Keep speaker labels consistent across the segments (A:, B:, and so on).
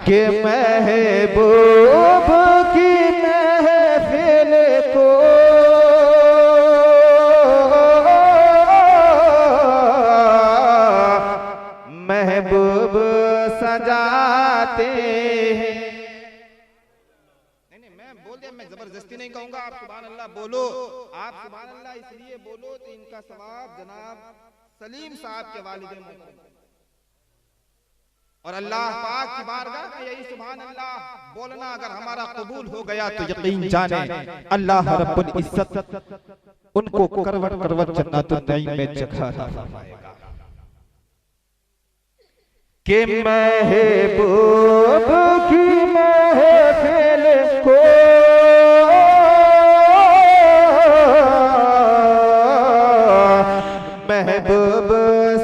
A: कि महबूब की महफिल को महबूब सजाते हैं। नहीं, मैं बोल दिया, मैं जबरदस्ती नहीं कहूंगा। आप सुभान अल्लाह बोलो, आप सुभान अल्लाह इसलिए बोलो तो इनका सवाब जनाब सलीम साहब के वालिद और अल्लाह पाक की बारगाह में यही सुभान अल्लाह बोलना अगर हमारा कबूल हो गया तो यकीन जाने अल्लाह रब्बुल इज्जत उनको करवट करवट जन्नतुन नईम में जगह फरमाएगा कि महबूब की महफिल को महबूब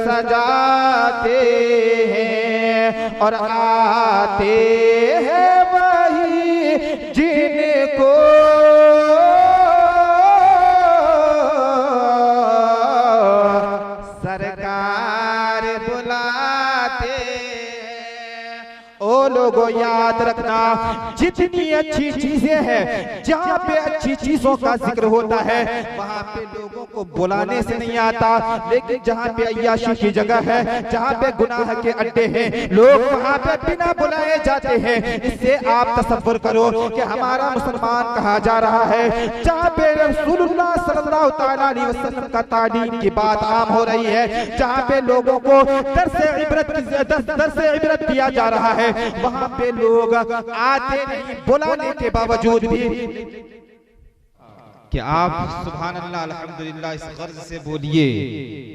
A: सजाते और आते हैं वही जिनको सरकार बुलाते हैं। ओ लोगों याद रखना, जितनी अच्छी चीजें हैं, जहाँ पे अच्छी चीजों का जिक्र होता है वहाँ पे लोगों को बुलाने से नहीं आता, लेकिन जहाँ पे अय्याशी की जगह है, जहाँ पे गुनाह के अड्डे हैं, लोग वहाँ पे बिना बुलाए जाते हैं। इससे आप तसव्वुर करो कि हमारा मुसलमान कहा जा रहा है, जहाँ पे रसूलुल्लाह सल्लल्लाहु तआला अलैहि वसल्लम का तालीम की बात आम हो रही है, जहाँ पे लोगों को दर्स इबरत दिया जा रहा है, वहाँ पे लोग आते नहीं बुलाने के बावजूद भी। कि आप सुभान अल्लाह अल्हम्दुलिल्लाह इस गर्ज से बोलिए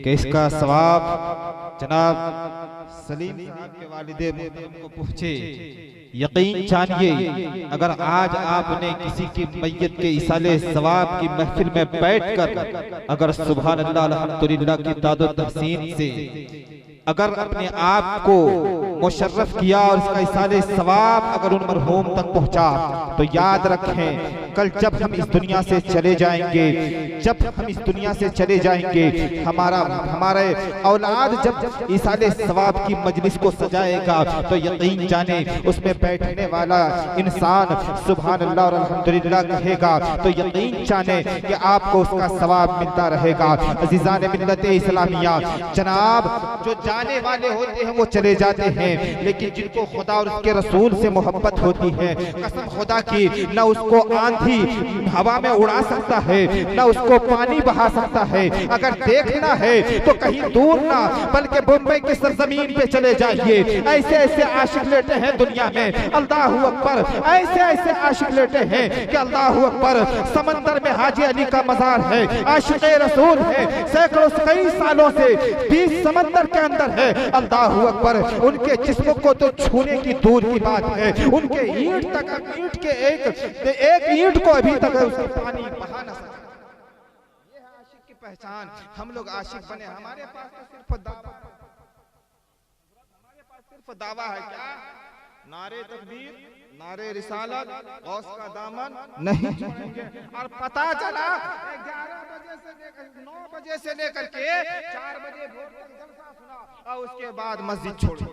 A: कि इसका सवाब जनाब सलीम साहब के वालिदे मोहतरम को पहुँचे। यकीन जानिए अगर आज आपने किसी की मैयत के इसाले सवाब की महफिल में बैठकर अगर सुभान अल्लाह अल्हम्दुलिल्लाह की तादो तहसीन से अगर अपने आप को मुशर्रफ किया और इसका इसाले सवाब अगर उन मरहूम तक पहुंचा, तो याद रखें कल जब हम इस दुनिया से चले जाएंगे, जब हम इस दुनिया से चले जाएंगे, हमारे औलाद जब इसाले सवाब की मजलिस को सजाएगा तो यकीन जाने उसमें बैठने वाला इंसान सुभान अल्लाह और अल्हम्दुलिल्लाह कहेगा, तो यकीन जाने कि आपको उसका सवाब मिलता रहेगा। अज़ीज़ान मिल्लत इस्लामिया, जनाब जो जाने वाले होते हैं वो चले जाते हैं, लेकिन जिनको खुदा और उसके रसूल से मोहब्बत होती है, कसम खुदा की, न उसको आंधी हवा में उड़ा सकता है, न उसको पानी बहा सकता है। अगर देखना है तो कहीं दूर ना बल्कि मुंबई की सरजमीन पे चले जाइए। ऐसे ऐसे आशिक लेटे हैं दुनिया में, अल्लाहु अकबर, ऐसे ऐसे आशिक लेटे हैं कि अल्लाहु अकबर। समंदर में हाजी अली का मजार है, आशिक़े रसूल है, सैकड़ों कई सालों से 20 समंदर के अंदर है, अल्लाहु अकबर। उनके जिस्म को तो छूने की दूर की बात है, उनके ईंट तक, ईंट के एक ईंट को अभी तक उसका पानी बहा न सका। ये है आशिक की पहचान। हम लोग आशिक बने, हमारे पास तो सिर्फ दावा है। क्या नारे तकबीर, नारे रिसालत, गौस का दामन नहीं छोड़ेंगे। और पता चला 11 बजे से लेकर 9 बजे से लेकर के 4 बजे भोर तक जलसा सुना और उसके बाद मस्जिद छोड़ी।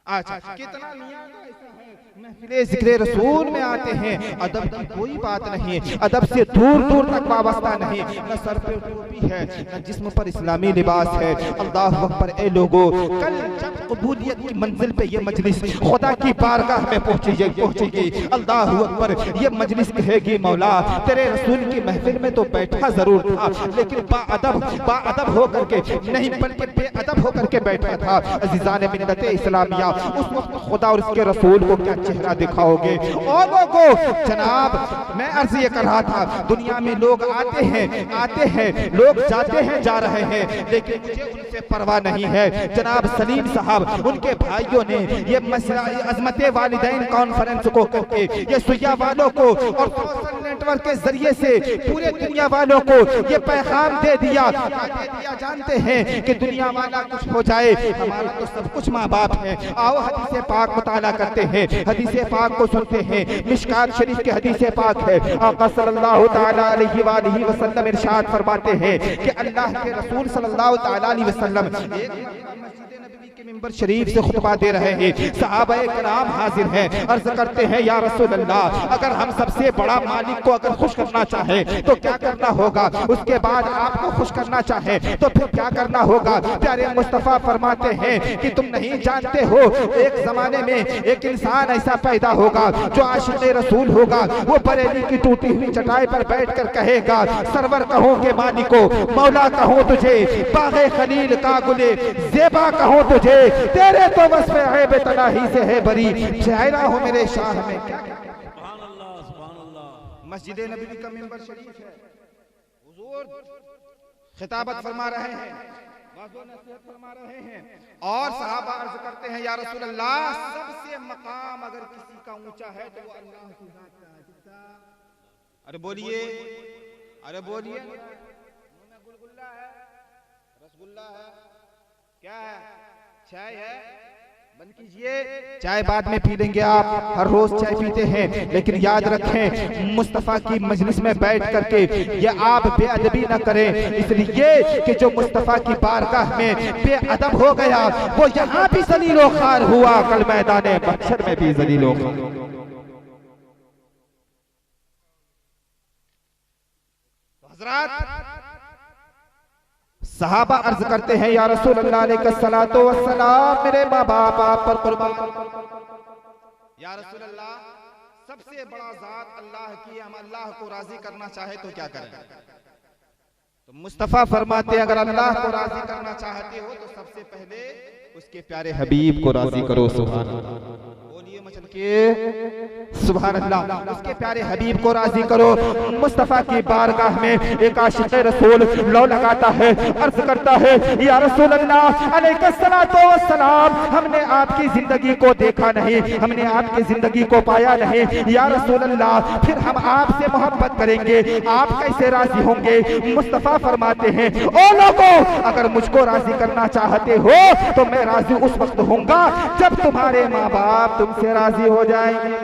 A: अच्छा, कितना मियां का ऐसा है, महफिले ज़िक्र रसूल में आते हैं, अदब की कोई बात नहीं, अदब से दूर दूर तक वाबस्ता नहीं, न सर पे टोपी है, न जिस्म पर इस्लामी लिबास है। अल्लाहु अकबर। ए लोगों, कल जब कबूलियत की मंजिल पे ये मजलिस खुदा की बारगाह में पहुंचेगी, अल्लाहु अकबर, ये मजलिस कहेगी मौला तेरे रसूल की महफिल में तो बैठा जरूर था, लेकिन बाअदब होकर के नहीं बल्कि बेअदब होकर के बैठा था। अज़ीज़ान मिल्लत इस्लामिया, उस वक्त खुदा और उसके रसूल को क्या चेहरा दिखाओगे? और लोगों, जनाब मैं अर्ज ये कर रहा था, दुनिया में लोग आते हैं, लोग जाते हैं, जा रहे हैं, लेकिन मुझे उनसे परवाह नहीं है। जनाब सलीम साहब, उनके भाइयों ने ये मसला अज़मत वालिदैन कॉन्फ्रेंस को करके ये सुइया वालों को और नेटवर्क के जरिए से पूरे दुनिया वालों को ये पैगाम दे दिया जानते हैं कि दुनिया वाला कुछ हो जाए, हमारा तो सब कुछ माँ बाप है। आओ हदीस पाक मुताला करते हैं, हदीस पाक को सुनते हैं। मिशकात शरीफ के हदीस पाक है, आका सल्लल्लाहु तआला अलैहि वसल्लम इरशाद फरमाते हैं कि अल्लाह के रसूल सल्लल्लाहु तआला अलैहि वसल्लम मिंबर शरीफ से खुतबा दे रहे हैं। सहाबाए किराम हाजिर हैं, अर्ज करते हैं या रसूल अल्लाह, अगर हम सबसे बड़ा मालिक को अगर खुश करना चाहें तो क्या करना होगा? उसके बाद आपको खुश करना चाहें तो फिर क्या करना होगा? प्यारे मुस्तफा फरमाते हैं कि तुम नहीं जानते हो, एक जमाने में एक इंसान ऐसा पैदा होगा जो आशिक़े रसूल होगा। वो बरेली की टूटी हुई चटाई पर बैठकर कहेगा, सरवर कहो के मालिको, मौला कहो तुझे, बाग़े खलील का गुले ज़ेबा कहो तुझे, तेरे तो वस्फ़े ऐब तनाही से है बरी, शायरा हो मेरे शाह में। सुभान अल्लाह, सुभान अल्लाह। मस्जिद नबवी का मिंबर शरीफ है, हुजूर खिताबत फरमा रहे हैं, वाज़ो नसीहत फरमा रहे हैं और सहाबा अर्ज करते हैं या रसूल अल्लाह, सबसे मकाम अगर किसी का ऊंचा है तो वो अल्लाह की जात का है। किसका? अरे बोलिए, अरे बोलिए। मुंह में गुलगुल्ला है, रसगुल्ला है, क्या है? चाय है, बंद कीजिए। चाय बाद में पी लेंगे, आप हर रोज चाय पीते हैं, लेकिन याद रखें मुस्तफा की मजलिस में बैठ करके ये आप बेअदबी न करें, इसलिए कि जो मुस्तफा की बारगाह में बेअदब हो गया वो यहाँ भी ज़लीलो ख़ार हुआ, कल मैदाने महशर में भी ज़लीलो ख़ार। हज़रात सहाबा अर्ज करते हैं या रसूल अल्लाह अलैहिस्सलातु वस्सलाम, मेरे माँ बाप आप पर कुर्बान। या रसूल अल्लाह, सबसे बड़ा जात अल्लाह की, हम अल्लाह को राजी करना चाहे तो क्या करें? तो मुस्तफा फरमाते हैं अगर अल्लाह को राजी करना चाहते हो तो सबसे पहले उसके प्यारे हबीब को राजी करो। सुभान अल्लाह, बोलिए मचल के सुभान अल्लाह। उसके प्यारे हबीब को राजी करो। मुस्तफा की बारगाह में एक आशिक़े रसूल लो लगाता है, अर्ज करता है या रसूल अल्लाह अलैहिस्सलातु वस्सलाम, हमने आपकी जिंदगी को देखा नहीं, हमने आपकी जिंदगी को पाया नहीं, या रसूल अल्लाह फिर हम आपसे मोहब्बत करेंगे, आप कैसे राजी होंगे? मुस्तफा फरमाते हैं ओ लोगों, अगर मुझको राजी करना चाहते हो तो मैं राजी उस वक्त होऊंगा जब तुम्हारे माँ बाप तुमसे राजी हो जाएंगे।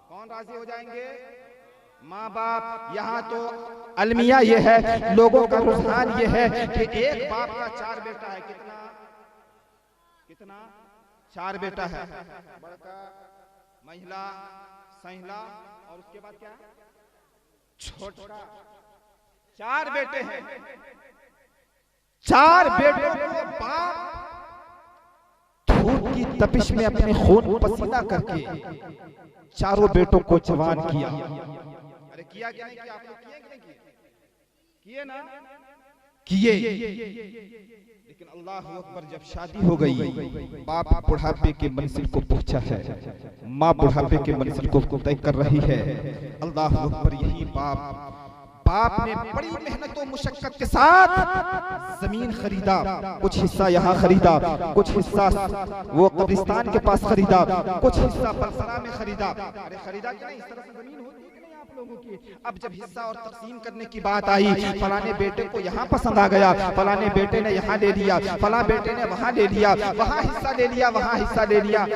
A: कौन राजी हो जाएंगे? माँ बाप। यहाँ तो अलमिया ये है, लोगों का रुझान ये है कि एक बाप का 4 बेटा है। कितना कितना? 4 बेटा है, बड़का, महिला, सहिला और उसके बाद क्या? छोटा। 4 बेटे हैं। 4 बेटों को बाप धूप की तपिश में अपने खून पसीना करके चारों बेटों को जवान किया। अरे किया क्या नहीं किया? आप लोग किए कि नहीं किए? किए ना? किए। लेकिन अल्लाह अकबर, जब शादी हो गई, बाप बुढ़ापे के मंजिल को पहुंचा है, माँ बुढ़ापे के मंजिल को तय कर रही है। अल्लाह अकबर, यही बाप ने बड़ी मेहनत और मुशक्कत के साथ जमीन खरीदा, कुछ हिस्सा यहाँ खरीदा, कुछ हिस्सा वो कब्रिस्तान के पास खरीदा, कुछ हिस्सा बलसरा में खरीदा। अरे खरीदा क्या, इस तरह से जमीन होती है कि नहीं आप लोगों की? अब जब हिस्सा और तकसीम करने की बात आई, फलाने बेटे को यहाँ पसंद आ गया, फलाने बेटे ने यहाँ ले लिया, फला बेटे ने वहाँ ले लिया, वहाँ हिस्सा ले लिया, वहाँ हिस्सा ले लिया।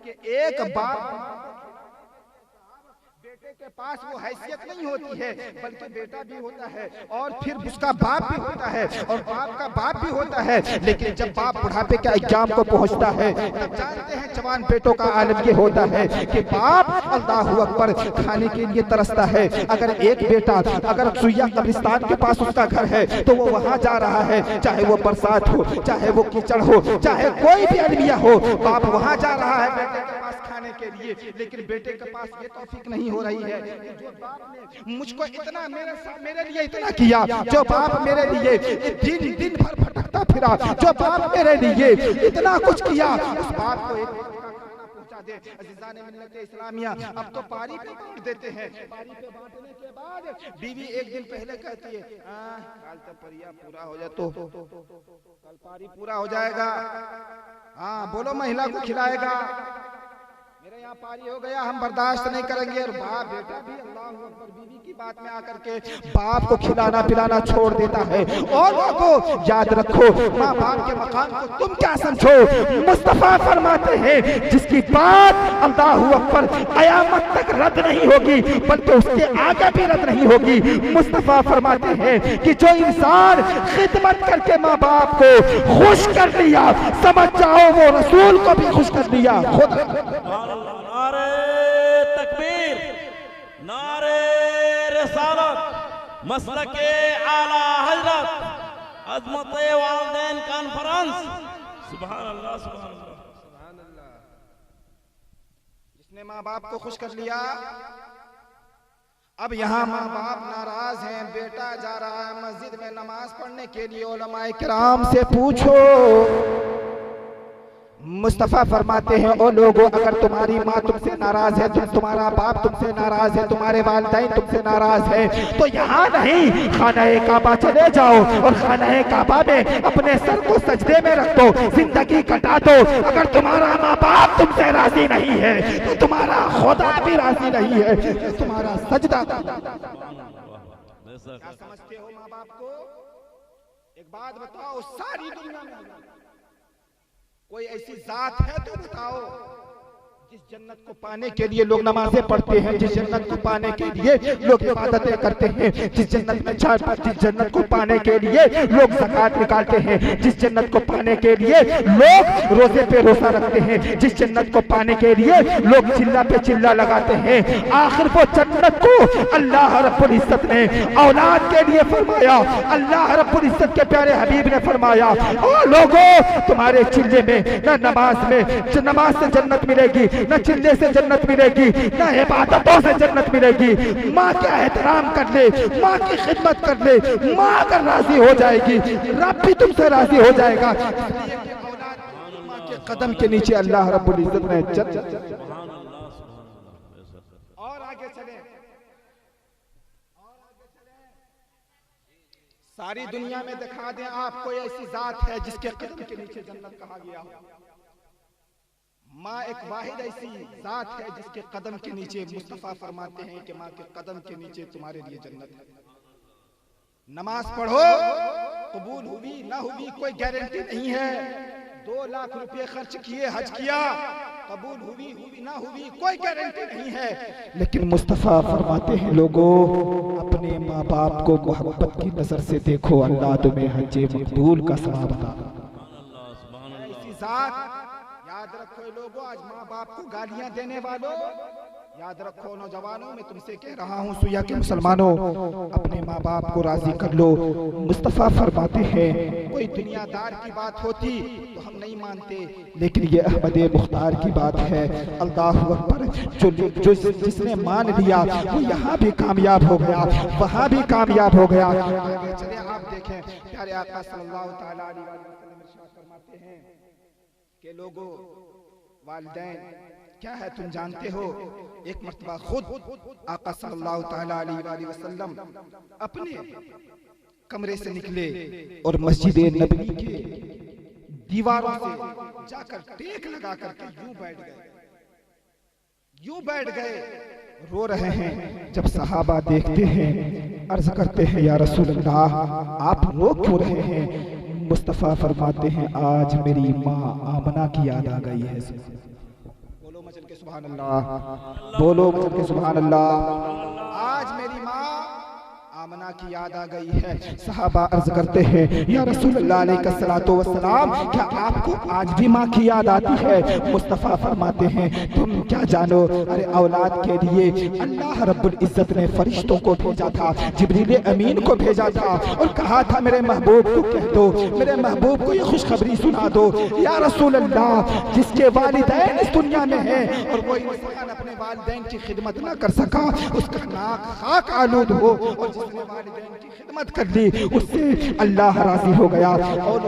A: कि एक बाप बेटे के पास वो हैसियत नहीं होती है, बल्कि बेटा भी होता है और फिर उसका बाप भी होता है और बाप का बाप भी होता है। लेकिन जब बाप बुढ़ापे के अय्याम को पहुंचता है, तब जानते हैं जवान बेटों का आलम ये होता है कि बाप अल्लाहु अकबर खाने के लिए तरसता है। अगर एक बेटा अगर सुइया कब्रिस्तान के पास उसका घर है तो वो वहां जा रहा है, चाहे वो बरसात हो, चाहे वो कीचड़ हो, चाहे कोई भी अलमिया हो, बाप वहां जा रहा है बेटे के पास खाने के लिए। लेकिन बेटे के पास ये तौफीक नहीं हो रही है। जो बाप ने मुझको इतना मेरे लिए इतना किया, जो बाप मेरे लिए दिन भर भटकता फिरा, जो बाप मेरे लिए इतना कुछ किया, उस बाप को एक पहुंचा दे। अज़ीज़ान मिल्लत इस्लामिया, अब तो पारी पे बांट देते हैं। पारी पे बांटने के बाद बीवी एक दिन पहले कहती है कल तक परिया पूरा हो जाए तो कल पारी पूरा हो जाएगा। हाँ बोलो, महिला को खिलाएगा।
B: मेरे यहाँ पारी हो गया, हम बर्दाश्त नहीं करेंगे। और बाप बेटा भी अल्लाह अकबर बीवी की बात में आकर के बाप को खिलाना पिलाना छोड़ देता है। और लोगों याद रखो, माँ बाप के मकाम को तुम क्या समझो। मुस्तफा फरमाते हैं जिसकी बात अल्लाह अकबर कयामत तक रद्द नहीं होगी, बल्कि उसके आगे भी रद्द नहीं होगी। मुस्तफा फरमाते हैं कि जो इंसान खिदमत करके माँ बाप को खुश कर लिया, समझ जाओ वो रसूल को भी खुश कर लिया। खुद
C: नारे तकबीर, नारे रिसालत, मसलके आला हजरत, अज़मत वालिदैन कॉन्फ्रेंस। सुभान अल्लाह, सुभान अल्लाह,
B: सुभान अल्लाह। जिसने माँ बाप को खुश कर लिया, अब यहाँ माँ बाप नाराज हैं, बेटा जा रहा है मस्जिद में नमाज पढ़ने के लिए, उलमाए किराम से पूछो। मुस्तफा फरमाते हैं ओ लोगों, अगर तुम्हारी माँ तुमसे नाराज है, तुम्हारा बाप तुमसे नाराज है, तुम्हारे वालिदैन तुमसे नाराज है, तो यहाँ नहीं खाना-ए काबा चले जाओ और खाना-ए काबा में अपने सर को सजदे में रख दो, जिंदगी कटा दो। अगर तुम्हारा माँ बाप तुमसे राजी नहीं है तो तुम्हारा खुदा भी राजी नहीं है, तुम्हारा सजदा। क्या समझते हो माँ बाप को? एक बात बताओ, सारी दुनिया में कोई ऐसी जात है तो बताओ जिस जन्नत को पाने के लिए लोग नमाजें पढ़ते हैं, जिस जन्नत को पाने के लिए लोग इबादतें करते हैं, जिस जन्नत में जिस जन्नत को पाने के लिए लोग ज़कात निकालते हैं, जिस जन्नत को पाने के लिए लोग रोजे पे रोजा रखते हैं, जिस जन्नत को पाने के लिए लोग चिल्ला पे चिल्ला लगाते हैं, आखिर वो जन्नत को अल्लाह रब्बुल इज्जत ने औलाद के लिए फरमाया। अल्लाह रब्बुल इज्जत के प्यारे हबीब ने फरमाया, ओ लोगों, तुम्हारे चिल्ले में न नमाज में नमाज से जन्नत मिलेगी, न चिल्ले से जन्नत मिलेगी, न इबादतों से जन्नत मिलेगी। माँ का एहतराम कर ले, माँ की खिदमत कर ले, माँ अगर राजी हो जाएगी रब भी तुमसे राजी हो जाएगा। माँ के कदम के नीचे अल्लाह रब्बुल इज्जत ने और आगे चले, सारी दुनिया में दिखा दें आप कोई ऐसी जात है जिसके कदम के नीचे जन्नत कहा गया हो। माँ एक वाहिद ऐसी जात है जिसके कदम के नीचे मुस्तफा फरमाते हैं कि माँ के कदम के नीचे तुम्हारे लिए जन्नत है। नमाज पढ़ो, कबूल हुई ना हुई कोई गारंटी नहीं है। 2 लाख रुपए खर्च किए, हज किया, कबूल हुई ना हुई कोई गारंटी नहीं है। लेकिन मुस्तफा फरमाते हैं लोगों, अपने माँ बाप को मोहब्बत की नजर से देखो, अल्लाह तुम्हें हज मकबूल का सवाब अता करेगा। ऐसी जात याद रखो लोगों, आज माँ बाप को गालियां देने वालों, याद रखो नौजवानों, मैं तुमसे कह रहा हूँ सुया के मुसलमानों, अपने माँ बाप को राजी कर लो। मुस्तफा फरमाते हैं कोई दुनियादार की बात होती तो हम नहीं मानते, लेकिन ये अहमद मुख्तार की बात है। अल्लाह अकबर, जो जिसने मान लिया वो यहाँ भी कामयाब हो गया, वहाँ भी कामयाब हो गया। चले आप देखें, प्यारे आका सल्लल्लाहु तआला अलैहि वसल्लम इरशाद फरमाते हैं कि लोगों, वालिदैन क्या है तुम जानते हो? एक मर्तबा खुद आका सल्लल्लाहु तआला अलैहि वसल्लम अपने कमरे से निकले और मस्जिद नबवी के दीवारों से जाकर टेक लगा करके यूं बैठ गए, रो रहे हैं। जब सहाबा देखते हैं, अर्ज करते हैं या रसूल अल्लाह, आप रो क्यों रहे हैं? मुस्तफा फरमाते हैं आज मेरी माँ आमना की याद आ गई है। बोलो मचल के सुभान अल्लाह, बोलो मचल के सुभान अल्लाह। आज मेरी माँ आमना की याद आ गई है। सहाबा अर्ज करते हैं या रसूल अल्लाह अलैहिस्सलातु वस्सलाम, क्या आपको आज भी माँ की याद आती है? मुस्तफा फरमाते हैं तुम क्या जानो, अरे औलाद के लिए अल्लाह रब्बुल इज्जत ने फरिश्तों को भेजा था, जिब्रील अमीन को भेजा था और कहा था मेरे महबूब को कह दो, मेरे महबूब को ये खुशखबरी सुना दो। या रसूल अल्लाह, जिसके वालिदैन इस दुनिया में है और वो इंसान अपने वालिदैन की खिदमत ना कर सका, उसका नाक खाक आलूद हो, और जिसने वालिदैन की खिदमत कर ली उससे अल्लाह राजी हो गया। और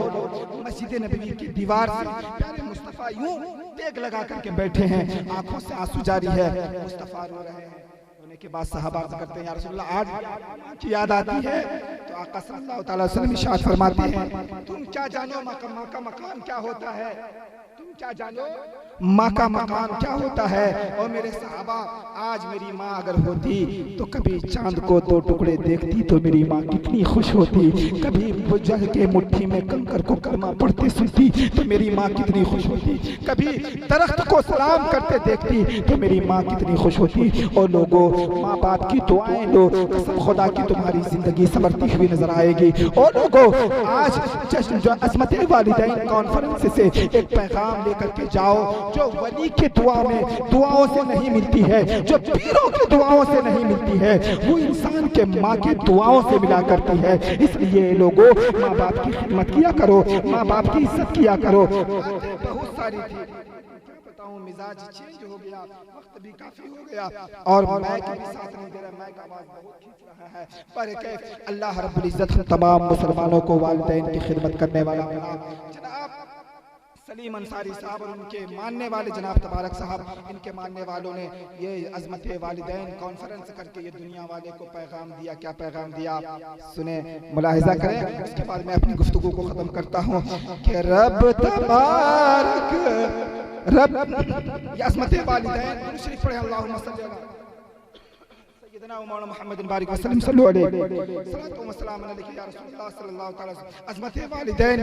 B: मस्जिद नबवी की दीवार से प्यारे मुस्तफा यूं देख लगा करके बैठे हैं, आंखों से आंसू जारी है। मुस्तफा रो रहे हैं, होने के बाद सहाबा अर्ज़ करते हैं या रसूलल्लाह आज माँ की याद आती है? तो आका सल्लल्लाहु अलैहि वसल्लम इरशाद फरमाते हैं तुम क्या जानो माँ का मकाम क्या होता है? तुम क्या जानो माँ का मकाम क्या होता है? और मेरे सहाबा आज मेरी माँ अगर होती तो कभी चांद को दो टुकड़े देखती तो मेरी माँ कितनी खुश होती, कभी बुझल के मुट्ठी में कंकर को कलमा पढ़ते सुनती तो मेरी माँ कितनी खुश होती, कभी दरख्त को सलाम करते देखती तो मेरी माँ कितनी खुश होती। और लोगों, माँ बाप की दुआएं लो, कसम खुदा की तुम्हारी जिंदगी संवरती हुई नजर आएगी। और लोगों, आज जश्न जो अज़मत वालिदैन कॉन्फ्रेंस से एक पैगाम लेकर के जाओ जो वली के दुआओं से नहीं मिलती है, जो पीरों की दुआओं से नहीं मिलती है, वो इंसान के माँ की दुआओं से मिला करती है। इसलिए लोगों, माँ बाप की खिदमत किया करो, माँ बाप की इज्जत किया करो। बहुत सारी थी, बताऊं, मिजाज चेंज हो गया, वक्त भी काफी हो गया और माइक भी साथ नहीं दे रहा, माइक आवाज बहुत खींच रहा है। पर कैफ अल्लाह रब्बुल इज्जत हम तमाम मुसलमानों को वालिदैन की खिदमत करने वाला जनाब सलीम अंसारी साहब और उनके मानने वाले जनाब तबारक साहब, इनके मानने वालों ने ये अज़मत वालिदैन कॉन्फ्रेंस करके ये दुनिया वाले को पैगाम दिया। क्या पैगाम दिया सुने, मुलाहिजा करें, उसके बाद मैं अपनी गुफ्तगू को ख़त्म करता हूँ कि रब तबारक रब ये अज़मत वालिदैन शरीफ पढ़े अल्लाहुम्मा सल्ली अला सय्यदना व मौलाना मुहम्मद बारिक वसल्लम सल्लल्लाहु अलैहि सलातो व सलाम अलैहि या रसूलुल्लाह सल्लल्लाहु अलैहि वसल्लम। अज़मत वालिदैन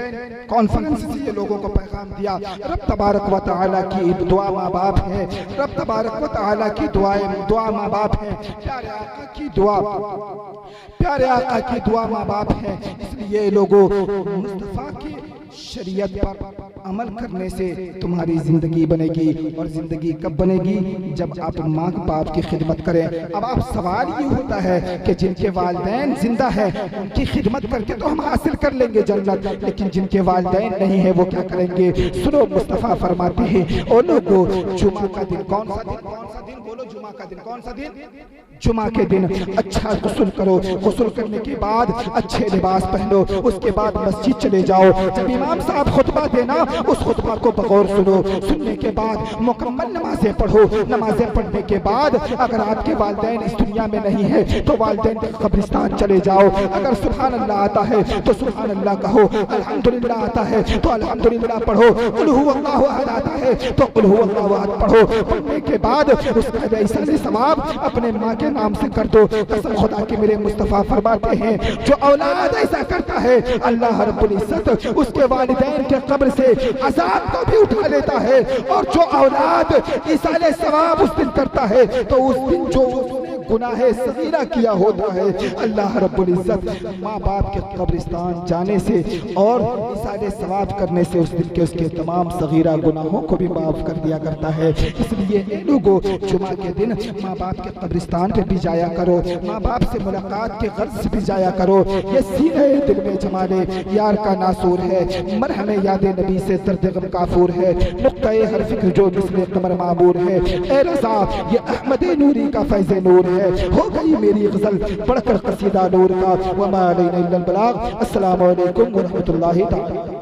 B: कॉन्फ्रेंस से ये लोगों को पैगाम दिया। रब तबारक व तआला की दुआ माँ बाप है, रब तबारक व तआला की दुआ माँ बाप है, प्यारे आका की दुआ, प्यारे आका की दुआ माँ बाप है। इसलिए लोगों, मुस्तफ़ा की शरीयत पर अमल करने से तुम्हारी जिंदगी बनेगी। और जिंदगी कब बनेगी? जब आप माँ बाप की खिदमत करें। अब आप सवाल ये होता है कि जिनके वालिदैन जिंदा है उनकी खिदमत करके तो हम हासिल कर लेंगे जन्नत, लेकिन जिनके वालिदैन नहीं है वो क्या करेंगे? सुनो, मुस्तफ़ा फरमाते हैं, ओ लोगों, जुमा का दिन कौन सा दिन? कौन सा दिन बोलो? जुमा का दिन कौन सा दिन? जुमा के दिन अच्छा गुस्ल करो, गुस्ल करने के बाद अच्छे लिबास पहनो, उसके बाद मस्जिद चले जाओ। जब इमाम साहब खुतबा देना उस खुतबा को बगौर सुनो, सुनने के बाद मुकम्मल नमाजें पढ़ो। नमाजें पढ़ने के बाद अगर आपके वालिदैन इस दुनिया में नहीं है तो वालिदैन के कब्रिस्तान चले जाओ। अगर सुभान अल्लाह आता है तो सुभान अल्लाह कहो, अल्हम्दुलिल्लाह आता है तो अल्हम्दुलिल्लाह पढ़ो, कुल हु अल्लाहु अहद आता है तो कुल हु अल्लाहु अहद पढ़ो। पढ़ने के बाद उसका जैसा सवाब अपने माँ के नाम से कर दो। कसम खुदा के मेरे मुस्तफ़ा फरमाते हैं, जो औलाद ऐसा करता है अल्लाह रब्बुल इज्जत उसके वालिदैन के कब्र से अज़ाब को भी उठा लेता है। और जो औलाद इसाले सवाब उस दिन करता है तो उस दिन जो उसने गुनाह सगीरा किया होता है, अल्लाह रब्बुल इज्जत माँ बाप के कब्रिस्तान जाने से और इसाले सवाब करने से उस दिन के उसके तमाम सगीरा गुनाहों को भी माफ कर दिया करता है। इसलिए लोगों, जुमा के दिन माँ बाप के कब्रिस्तान पे भी जाया करो, माँ बाप से मुलाकात के गर्ज से भी जाया करो। ये सीने दिल में जमाले यार का नासूर है, मरहम याद नबी से दर्द गम काफूर है, नुक्ते हर फिक्र जो मिसले कमर मामूर है। ए रज़ा, ये अहमद नूरी का फैज़ नूर है, हो गई मेरी गजल बढ़कर कसीदा नूर का। वमा अलैना इल्लल बलाग। अस्सलामु अलैकुम व रहमतुल्लाहि तआला।